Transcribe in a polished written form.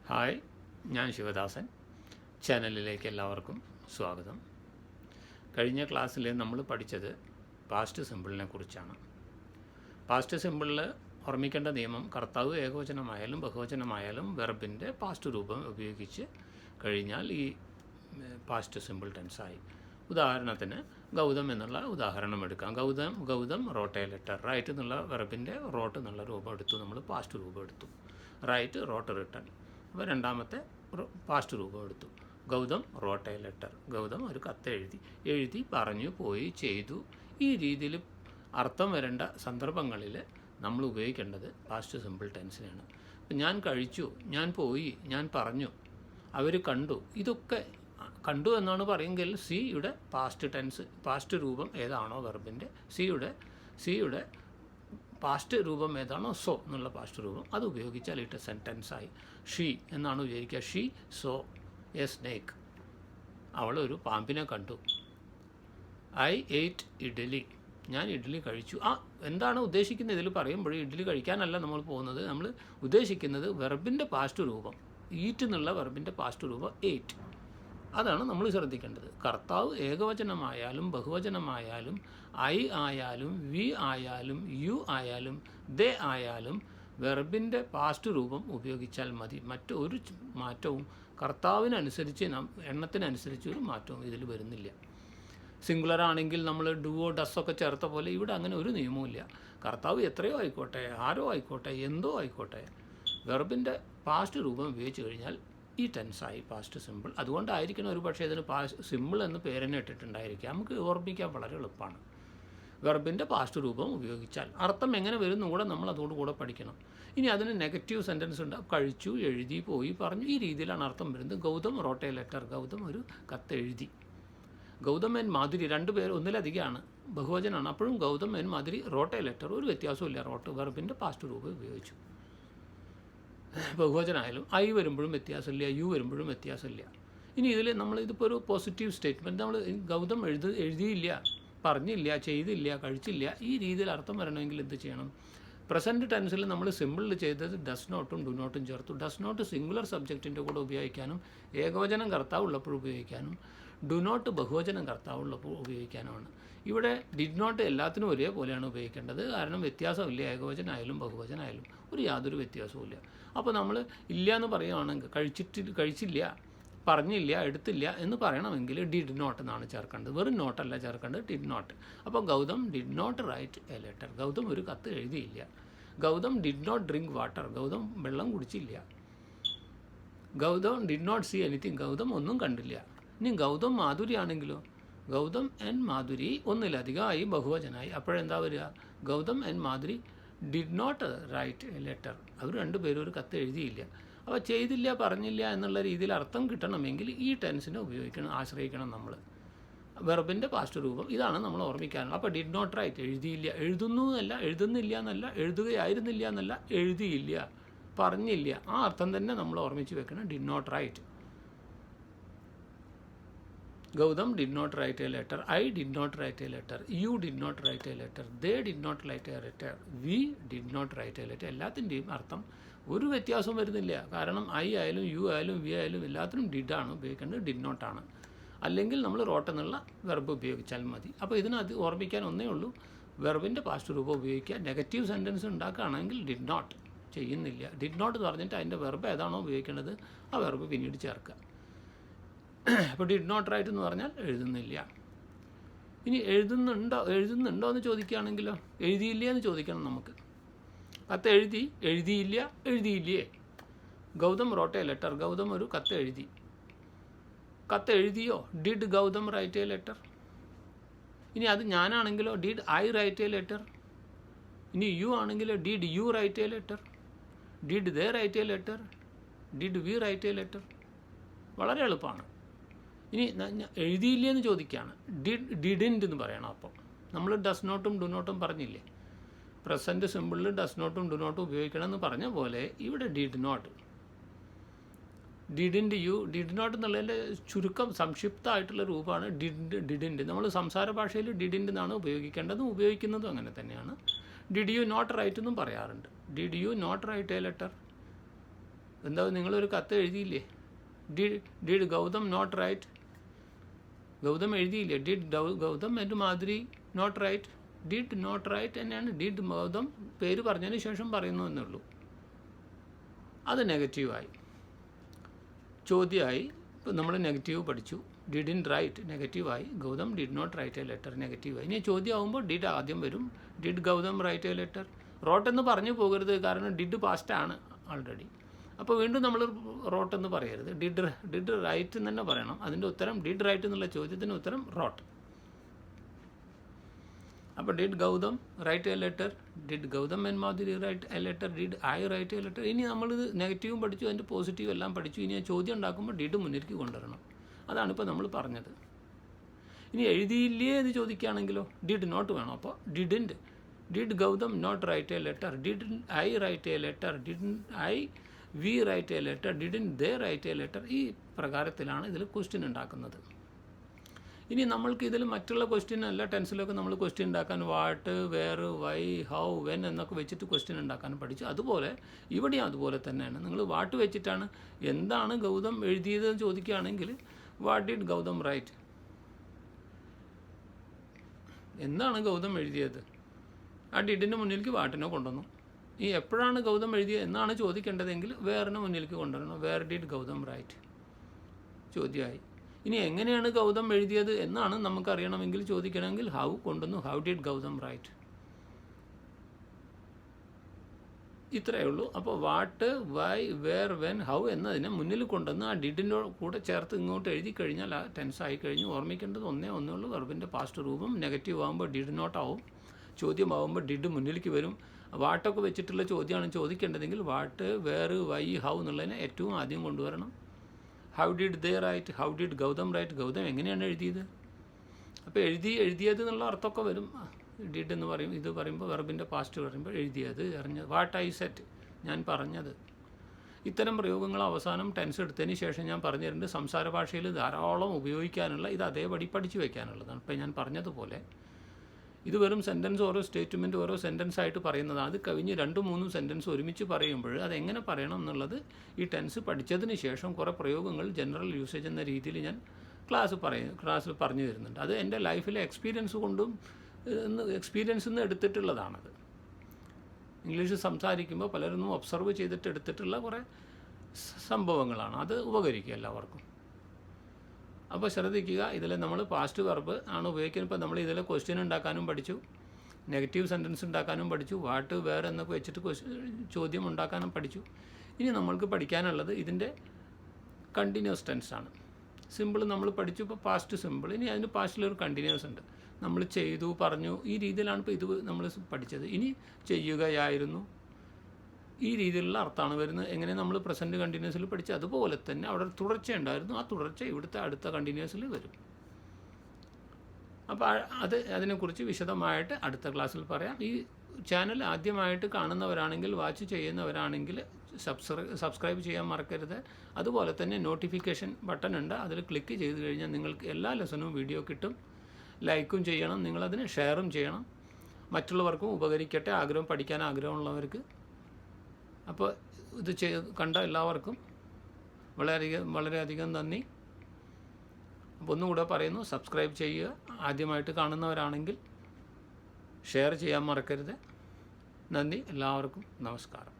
Hi, ഞാൻ ശിവദാസൻ. ചാനലിലേക്ക് എല്ലാവർക്കും സ്വാഗതം. കഴിഞ്ഞ ക്ലാസ്സിൽ നമ്മൾ പഠിച്ചത് പാസ്റ്റ് സിമ്പിളിനെ കുറിച്ചാണ്. പാസ്റ്റ് സിമ്പിളിൽ ഓർമ്മിക്കേണ്ട നിയമം കർത്താവ് ഏകവചനമായാലും ബഹുവചനമായാലും വെർബിൻ്റെ പാസ്റ്റ് രൂപം ഉപയോഗിച്ച് കഴിഞ്ഞാൽ ഈ പാസ്റ്റ് സിമ്പിൾ ടെൻസായി. ഉദാഹരണത്തിന് ഗൗതം എന്നുള്ള ഉദാഹരണം എടുക്കാം. Gautham wrote a letter. Write എന്നുള്ള വെർബിൻ്റെ റോട്ട് എന്നുള്ള രൂപം എടുത്തു, നമ്മൾ പാസ്റ്റ് രൂപം എടുത്തു. Write wrote written. അപ്പോൾ രണ്ടാമത്തെ പാസ്റ്റ് രൂപം എടുത്തു. Gautham wrote a letter. Gautam ഒരു കത്ത് എഴുതി പറഞ്ഞു, പോയി, ചെയ്തു. ഈ രീതിയിൽ അർത്ഥം വരേണ്ട സന്ദർഭങ്ങളിൽ നമ്മൾ ഉപയോഗിക്കേണ്ടത് പാസ്റ്റ് സിമ്പിൾ ടെൻസിനാണ്. ഞാൻ കഴിച്ചു, ഞാൻ പോയി, ഞാൻ പറഞ്ഞു, അവർ കണ്ടു. ഇതൊക്കെ കണ്ടു എന്നാണ് പറയുമെങ്കിൽ സിയുടെ പാസ്റ്റ് ടെൻസ്, പാസ്റ്റ് രൂപം ഏതാണോ വെർബിൻ്റെ, സിയുടെ പാസ്റ്റ് രൂപം ഏതാണോ സോ എന്നുള്ള പാസ്റ്റ് രൂപം അത് ഉപയോഗിച്ചാൽ ഇട്ട് സെൻറ്റൻസായി. ഷീ എന്നാണ് ഉപയോഗിക്കുക. She so A snake. അവൾ ഒരു പാമ്പിനെ കണ്ടു. I ate idli. ഞാൻ ഇഡ്ഡലി കഴിച്ചു. എന്താണ് ഉദ്ദേശിക്കുന്നത് ഇതിൽ പറയുമ്പോൾ? ഇഡ്ഡലി കഴിക്കാനല്ല നമ്മൾ പോകുന്നത്. നമ്മൾ ഉദ്ദേശിക്കുന്നത് വെർബിൻ്റെ പാസ്റ്റ് രൂപം. ഈറ്റ് എന്നുള്ള വെർബിൻ്റെ പാസ്റ്റ് രൂപം എയ്റ്റ്. അതാണ് നമ്മൾ ശ്രദ്ധിക്കേണ്ടത്. കർത്താവ് ഏകവചനമായാലും ബഹുവചനമായാലും ഐ ആയാലും വി ആയാലും യു ആയാലും ദേ ആയാലും വെർബിൻ്റെ പാസ്റ്റ് രൂപം ഉപയോഗിച്ചാൽ മതി. മറ്റൊരു മാറ്റവും കർത്താവിനനുസരിച്ച് എണ്ണത്തിനനുസരിച്ച് ഒരു മാറ്റവും ഇതിൽ വരുന്നില്ല. സിംഗുലർ ആണെങ്കിൽ നമ്മൾ ഡുവോ ഡസ്സൊക്കെ ചേർത്ത പോലെ ഇവിടെ അങ്ങനെ ഒരു നിയമവുമില്ല. കർത്താവ് എത്രയോ ആയിക്കോട്ടെ, ആരോ ആയിക്കോട്ടെ, എന്തോ ആയിക്കോട്ടെ, വെർബിൻ്റെ പാസ്റ്റ് രൂപം ഉപയോഗിച്ച് കഴിഞ്ഞാൽ ഈ ടെൻസായി പാസ്റ്റ് സിമ്പിൾ. അതുകൊണ്ടായിരിക്കണം ഒരു പക്ഷേ ഇതിന് സിമ്പിൾ എന്ന് പേരെന്നെ ഇട്ടിട്ടുണ്ടായിരിക്കുക. നമുക്ക് ഓർമ്മിക്കാൻ വളരെ എളുപ്പമാണ്. വെർബിൻ്റെ പാസ്റ്റ് രൂപം ഉപയോഗിച്ചാൽ അർത്ഥം എങ്ങനെ വരും കൂടെ നമ്മൾ അതോടുകൂടെ പഠിക്കണം. ഇനി അതിന് നെഗറ്റീവ് സെൻറ്റൻസ് ഉണ്ട്. കഴിച്ചു, എഴുതി, പോയി, പറഞ്ഞു. ഈ രീതിയിലാണ് അർത്ഥം വരുന്നത്. Gautham wrote a letter. Gautam ഒരു കത്ത് എഴുതി. ഗൗതം എൻ മാധുരി. രണ്ടുപേർ ഒന്നിലധികമാണ്, ബഹുവചനാണ്. അപ്പോഴും Gautham and Madhuri wrote a letter. ഒരു വ്യത്യാസമില്ല. റോട്ട് വെർബിൻ്റെ പാസ്റ്റ് രൂപം ഉപയോഗിച്ചു. ബഹുവചനായാലും ഐ വരുമ്പോഴും വ്യത്യാസമില്ല, യു വരുമ്പോഴും വ്യത്യാസമില്ല. ഇനി ഇതിൽ ഇതിപ്പോൾ ഒരു പോസിറ്റീവ് സ്റ്റേറ്റ്മെൻറ്റ്. നമ്മൾ ഗൗതം എഴുതിയില്ല, പറഞ്ഞില്ല, ചെയ്തില്ല, കഴിച്ചില്ല, ഈ രീതിയിൽ അർത്ഥം വരണമെങ്കിൽ എന്ത് ചെയ്യണം? പ്രസൻറ്റ് ടെൻസിൽ നമ്മൾ സിമ്പിളിൽ ചെയ്തത് ഡസ് നോട്ടും ഡു നോട്ടും ചേർത്തു. ഡസ് നോട്ട് സിംഗുലർ സബ്ജക്റ്റിൻ്റെ കൂടെ ഉപയോഗിക്കാനും ഏകവചനം കർത്താവുള്ളപ്പോൾ ഉപയോഗിക്കാനും ഡു നോട്ട് ബഹുവചനം കർത്താവുള്ളപ്പോൾ ഉപയോഗിക്കാനുമാണ്. ഇവിടെ ഡിഡ് നോട്ട് എല്ലാത്തിനും ഒരേപോലെയാണ് ഉപയോഗിക്കേണ്ടത്. കാരണം വ്യത്യാസമില്ല, ഏകവചനായാലും ബഹുവചനായാലും യാതൊരു വ്യത്യാസവും ഇല്ല. അപ്പോൾ നമ്മൾ ഇല്ല എന്ന് പറയുകയാണെങ്കിൽ കഴിച്ചില്ല, പറഞ്ഞില്ല, എടുത്തില്ല എന്ന് പറയണമെങ്കിൽ ഡിഡ് നോട്ട് എന്നാണ് ചേർക്കേണ്ടത്. വെറും നോട്ടല്ല ചേർക്കേണ്ടത്, ഡിഡ് നോട്ട്. അപ്പോൾ Gautam did not write a letter. Gautam ഒരു കത്ത് എഴുതിയില്ല. Gautam did not drink water. Gautam വെള്ളം കുടിച്ചില്ല. Gautam did not see anything. Gautam ഒന്നും കണ്ടില്ല. ഇനി ഗൗതം മാധുരി ആണെങ്കിലോ? ഗൗതം ആൻഡ് മാധുരി ഒന്നിലധികമായി ബഹുവചനായി. അപ്പോഴെന്താ വരിക? Gautam and Madhuri did not write a letter. അവർ രണ്ടുപേരും ഒരു കത്ത് എഴുതിയില്ല. അപ്പോൾ ചെയ്തില്ല, പറഞ്ഞില്ല എന്നുള്ള രീതിയിൽ അർത്ഥം കിട്ടണമെങ്കിൽ ഈ ടെൻസിനെ ആശ്രയിക്കണം നമ്മൾ. വെർബിൻ്റെ പാസ്റ്റ് രൂപം ഇതാണ് നമ്മൾ ഓർമ്മിക്കാനുള്ളത്. അപ്പോൾ ഡിഡ് നോട്ട് റൈറ്റ് എഴുതിയില്ല. എഴുതുന്നു എന്നല്ല, എഴുതുന്നില്ല എന്നല്ല, എഴുതുകയായിരുന്നില്ല എന്നല്ല, എഴുതിയില്ല, പറഞ്ഞില്ല. ആ അർത്ഥം തന്നെ നമ്മൾ ഓർമ്മിച്ച് വെക്കണം. Did not write. Gautham did not write a letter. I did not write a letter. You did not write a letter. They did not write a letter. We did not write a letter. എല്ലാത്തിൻ്റെയും അർത്ഥം ഒരു വ്യത്യാസവും വരുന്നില്ല. കാരണം I ആയാലും U ആയാലും V ആയാലും എല്ലാത്തിനും ഡിഡാണ് ഉപയോഗിക്കേണ്ടത്, ഡിഡ് നോട്ടാണ്. അല്ലെങ്കിൽ നമ്മൾ റോട്ട് എന്നുള്ള വെർബ് ഉപയോഗിച്ചാൽ മതി. അപ്പോൾ ഇതിനത് ഓർമ്മിക്കാൻ ഒന്നേ ഉള്ളൂ, വെർബിൻ്റെ പാസ്റ്റ് രൂപം ഉപയോഗിക്കുക. നെഗറ്റീവ് സെൻറ്റൻസ് ഉണ്ടാക്കുകയാണെങ്കിൽ ഡിഡ് നോട്ട് ചെയ്യുന്നില്ല. ഡിഡ് നോട്ട് എന്ന് പറഞ്ഞിട്ട് അതിൻ്റെ വെർബ് ഏതാണോ ഉപയോഗിക്കേണ്ടത് ആ വെർബ് പിന്നീട് ചേർക്കുക. അപ്പോൾ ഡിഡ് നോട്ട് റൈറ്റ് എന്ന് പറഞ്ഞാൽ എഴുതുന്നില്ല. ഇനി എഴുതുന്നുണ്ടോ എന്ന് ചോദിക്കുകയാണെങ്കിലോ? എഴുതിയില്ല എന്ന് ചോദിക്കണം നമുക്ക്. കത്ത് എഴുതിയില്ല, എഴുതിയില്ലേ? Gautam wrote a letter. Gautam ഒരു കത്ത് എഴുതി. കത്ത് എഴുതിയോ? Did Gautam write a letter. ഇനി അത് ഞാനാണെങ്കിലോ? Did I write a letter. ഇനി യു ആണെങ്കിലോ? Did you write a letter. Did they write a letter. Did we write a letter. വളരെ എളുപ്പമാണ്. ഇനി എഴുതിയില്ല എന്ന് ചോദിക്കുകയാണ്. ഡിഡിൻ്റ് എന്ന് പറയണം. അപ്പോൾ നമ്മൾ ഡസ് നോട്ടും ഡു നോട്ടും പറഞ്ഞില്ലേ? പ്രസൻറ്റ് സിമ്പിളിൽ ഡസ് നോട്ടും ഡു നോട്ടും ഉപയോഗിക്കണം എന്ന് പറഞ്ഞ പോലെ ഇവിടെ did not. Didn't you. Did not എന്നുള്ളതിൻ്റെ ചുരുക്കം സംക്ഷിപ്തമായിട്ടുള്ള രൂപമാണ് ഡിഡിൻ്റ്. നമ്മൾ സംസാര ഭാഷയിൽ ഡിഡിൻ്റ് എന്നാണ് ഉപയോഗിക്കുന്നതും അങ്ങനെ തന്നെയാണ്. ഡിഡ് യു നോട്ട് റൈറ്റ് എന്നും പറയാറുണ്ട്. Did you not write a letter. എന്താ നിങ്ങളൊരു കത്ത് എഴുതിയില്ലേ? Did Gautam not write? Gautam എഴുതിയില്ലേ? Did Gautam and Madhuri not write? Did not write തന്നെയാണ്. ഡിഡ് ഗൗതം പേര് പറഞ്ഞതിന് ശേഷം പറയുന്നു എന്നുള്ളൂ. അത് നെഗറ്റീവായി. ചോദ്യമായി. ഇപ്പോൾ നമ്മൾ നെഗറ്റീവ് പഠിച്ചു. ഡിഡിൻ റൈറ്റ് നെഗറ്റീവായി. Gautam did not write a letter നെഗറ്റീവായി. ഇനി ചോദ്യമാകുമ്പോൾ ഡിഡ് ആദ്യം വരും. Did Gautam write a letter? റോട്ടെന്ന് പറഞ്ഞു പോകരുത്, കാരണം ഡിഡ് പാസ്റ്റാണ് ആൾറെഡി. അപ്പോൾ വീണ്ടും നമ്മൾ റോട്ടെന്ന് പറയരുത്, ഡിഡ് റൈറ്റ് എന്ന് തന്നെ പറയണം. അതിൻ്റെ ഉത്തരം ഡിഡ് റൈറ്റ് എന്നുള്ള ചോദ്യത്തിന് ഉത്തരം റോട്ട്. അപ്പോൾ did Gautam write a letter? Did Gautam and Madhuri write a letter? Did I write a letter? ഇനി നമ്മളിത് നെഗറ്റീവും പഠിച്ചു, അതിൻ്റെ പോസിറ്റീവ് എല്ലാം പഠിച്ചു. ഇനി ആ ചോദ്യം ഉണ്ടാക്കുമ്പോൾ ഡിഡ് മുന്നിലേക്ക് കൊണ്ടുവരണം. അതാണിപ്പോൾ നമ്മൾ പറഞ്ഞത്. ഇനി എഴുതിയില്ലേ എന്ന് ചോദിക്കുകയാണെങ്കിലോ ഡിഡ് നോട്ട് വേണം. അപ്പോൾ did Gautam not write a letter? Did I write a letter? Did I we write a letter? Didn't they write a letter? ഈ പ്രകാരത്തിലാണ് ഇതിൽ ക്വസ്റ്റ്യൻ ഉണ്ടാക്കുന്നത്. ഇനി നമ്മൾക്ക് ഇതിൽ മറ്റുള്ള ക്വസ്റ്റ്യൻ അല്ല, ടെൻസിലൊക്കെ നമ്മൾ ക്വസ്റ്റ്യൻ ഉണ്ടാക്കാൻ what, where, why, how, when എന്നൊക്കെ വെച്ചിട്ട് ക്വസ്റ്റ്യൻ ഉണ്ടാക്കാൻ പഠിച്ചു. അതുപോലെ ഇവിടെയും അതുപോലെ തന്നെയാണ്. നിങ്ങൾ വാട്ട് വെച്ചിട്ടാണ് എന്താണ് ഗൗതം എഴുതിയതെന്ന് ചോദിക്കുകയാണെങ്കിൽ വാട്ട് ഡിഡ് ഗൗതം റൈറ്റ്? എന്താണ് ഗൗതം എഴുതിയത്? ആ ഡിഡിൻ്റെ മുന്നിലേക്ക് വാട്ടിനെ കൊണ്ടുവന്നു. ഈ എപ്പോഴാണ് ഗൗതം എഴുതിയത് എന്നാണ് ചോദിക്കേണ്ടതെങ്കിൽ വേറിന് മുന്നിലേക്ക് കൊണ്ടുവരണം. Where did Gautam write? ചോദ്യമായി. ഇനി എങ്ങനെയാണ് ഗൗതം എഴുതിയത് എന്നാണ് നമുക്കറിയണമെങ്കിൽ ചോദിക്കണമെങ്കിൽ ഹൗ കൊണ്ടുവന്നു. How did Gautam write? ഇത്രയേ ഉള്ളൂ. അപ്പോൾ what, why, where, when, how എന്നതിനെ മുന്നിൽ കൊണ്ടുവന്ന് ആ ഡിഡിൻ്റെ കൂടെ ചേർത്ത് ഇങ്ങോട്ട് എഴുതി കഴിഞ്ഞാൽ ആ ടെൻസ് ആയി കഴിഞ്ഞു. ഓർമ്മിക്കേണ്ടത് ഒന്നേ ഉള്ളൂ, വെർബിൻ്റെ പാസ്റ്റ് രൂപം. നെഗറ്റീവ് ആകുമ്പോൾ ഡിഡ് നോട്ട് ആവും. ചോദ്യമാകുമ്പോൾ ഡിഡ് മുന്നിലേക്ക് വരും. വാട്ടൊക്കെ വെച്ചിട്ടുള്ള ചോദ്യമാണ് ചോദിക്കേണ്ടതെങ്കിൽ വാട്ട്, വേർ, വൈ, ഹൗ എന്നുള്ളതിനെ ഏറ്റവും ആദ്യം കൊണ്ടുവരണം. How did they write? How did Gautam write? Gautham എങ്ങനെയാണ് എഴുതിയത്? അപ്പോൾ എഴുതിയത് എന്നുള്ള അർത്ഥമൊക്കെ വരും. ഡിഡ് എന്ന് പറയും, ഇത് പറയുമ്പോൾ വെർബിൻ്റെ പാസ്റ്റ് പറയുമ്പോൾ എഴുതിയത്, അറിഞ്ഞത്. What I set? ഞാൻ പറഞ്ഞത്. ഇത്തരം പ്രയോഗങ്ങൾ അവസാനം ടെൻസ് എടുത്തതിന് ശേഷം ഞാൻ പറഞ്ഞിട്ടുണ്ട്. സംസാര ഭാഷയിൽ ധാരാളം ഉപയോഗിക്കാനുള്ള, ഇത് അതേപടി പഠിച്ചു വയ്ക്കാനുള്ളതാണ്. ഇപ്പോൾ ഞാൻ പറഞ്ഞതുപോലെ ഇത് വെറും സെൻറ്റൻസ്, ഓരോ സ്റ്റേറ്റ്മെൻറ്റ് ഓരോ സെൻറ്റൻസ് ആയിട്ട് പറയുന്നതാണ്. അത് കവിഞ്ഞ് 2-3 സെൻറ്റൻസ് ഒരുമിച്ച് പറയുമ്പോൾ അതെങ്ങനെ പറയണം എന്നുള്ളത് ഈ ടെൻസ് പഠിച്ചതിന് ശേഷം കുറേ പ്രയോഗങ്ങൾ ജനറൽ യൂസേജ് എന്ന രീതിയിൽ ഞാൻ ക്ലാസ്സിൽ പറഞ്ഞു തരുന്നുണ്ട്. അത് എൻ്റെ ലൈഫിലെ എക്സ്പീരിയൻസിൽ നിന്ന് എടുത്തിട്ടുള്ളതാണത്. ഇംഗ്ലീഷ് സംസാരിക്കുമ്പോൾ പലരും ഒബ്സർവ് ചെയ്തിട്ട് എടുത്തിട്ടുള്ള കുറേ സംഭവങ്ങളാണ്. അത് ഉപകരിക്കും എല്ലാവർക്കും. അപ്പോൾ ശ്രദ്ധിക്കുക, ഇതിൽ നമ്മൾ പാസ്റ്റ് വെർബ് ആണ് ഉപയോഗിക്കുന്നത്. ഇപ്പോൾ നമ്മൾ ഇതിൽ ക്വസ്റ്റ്യൻ ഉണ്ടാക്കാനും പഠിച്ചു, നെഗറ്റീവ് സെൻറ്റൻസ് ഉണ്ടാക്കാനും പഠിച്ചു, വാട്ട്, വേർ എന്നൊക്കെ വെച്ചിട്ട് ചോദ്യം ഉണ്ടാക്കാനും പഠിച്ചു. ഇനി നമ്മൾക്ക് പഠിക്കാനുള്ളത് ഇതിൻ്റെ കണ്ടിന്യൂസ് ടെൻസാണ്. സിമ്പിൾ നമ്മൾ പഠിച്ചു, ഇപ്പോൾ പാസ്റ്റ് സിമ്പിൾ. ഇനി അതിന് പാസ്റ്റിലൊരു കണ്ടിന്യൂസ് ഉണ്ട്. നമ്മൾ ചെയ്തു, പറഞ്ഞു, ഈ രീതിയിലാണ് ഇപ്പോൾ ഇത് നമ്മൾ പഠിച്ചത്. ഇനി ചെയ്യുകയായിരുന്നു, ഈ രീതിയിലുള്ള അർത്ഥമാണ് വരുന്നത്. എങ്ങനെ നമ്മൾ പ്രസൻറ്റ് കണ്ടിന്യൂസിൽ പഠിച്ച് അതുപോലെ തന്നെ അവിടെ തുടർച്ച ഉണ്ടായിരുന്നു. ആ തുടർച്ച ഇവിടുത്തെ അടുത്ത കണ്ടിന്യൂസിൽ വരും. അപ്പോൾ അതിനെക്കുറിച്ച് വിശദമായിട്ട് അടുത്ത ക്ലാസ്സിൽ പറയാം. ഈ ചാനൽ ആദ്യമായിട്ട് കാണുന്നവരാണെങ്കിൽ, വാച്ച് ചെയ്യുന്നവരാണെങ്കിൽ സബ്സ്ക്രൈബ് ചെയ്യാൻ മറക്കരുത്. അതുപോലെ തന്നെ നോട്ടിഫിക്കേഷൻ ബട്ടൺ ഉണ്ട്, അതിൽ ക്ലിക്ക് ചെയ്ത് കഴിഞ്ഞാൽ നിങ്ങൾക്ക് എല്ലാ ലെസണും വീഡിയോ കിട്ടും. ലൈക്കും ചെയ്യണം, നിങ്ങളതിന് ഷെയറും ചെയ്യണം. മറ്റുള്ളവർക്കും ഉപകരിക്കട്ടെ, പഠിക്കാൻ ആഗ്രഹമുള്ളവർക്ക്. അപ്പോൾ ഇത് കണ്ട എല്ലാവർക്കും വളരെയധികം നന്ദി. അപ്പോൾ ഒന്നുകൂടെ പറയുന്നു, സബ്സ്ക്രൈബ് ചെയ്യുക. ആദ്യമായിട്ട് കാണുന്നവരാണെങ്കിൽ ഷെയർ ചെയ്യാൻ മറക്കരുത്. നന്ദി, എല്ലാവർക്കും നമസ്കാരം.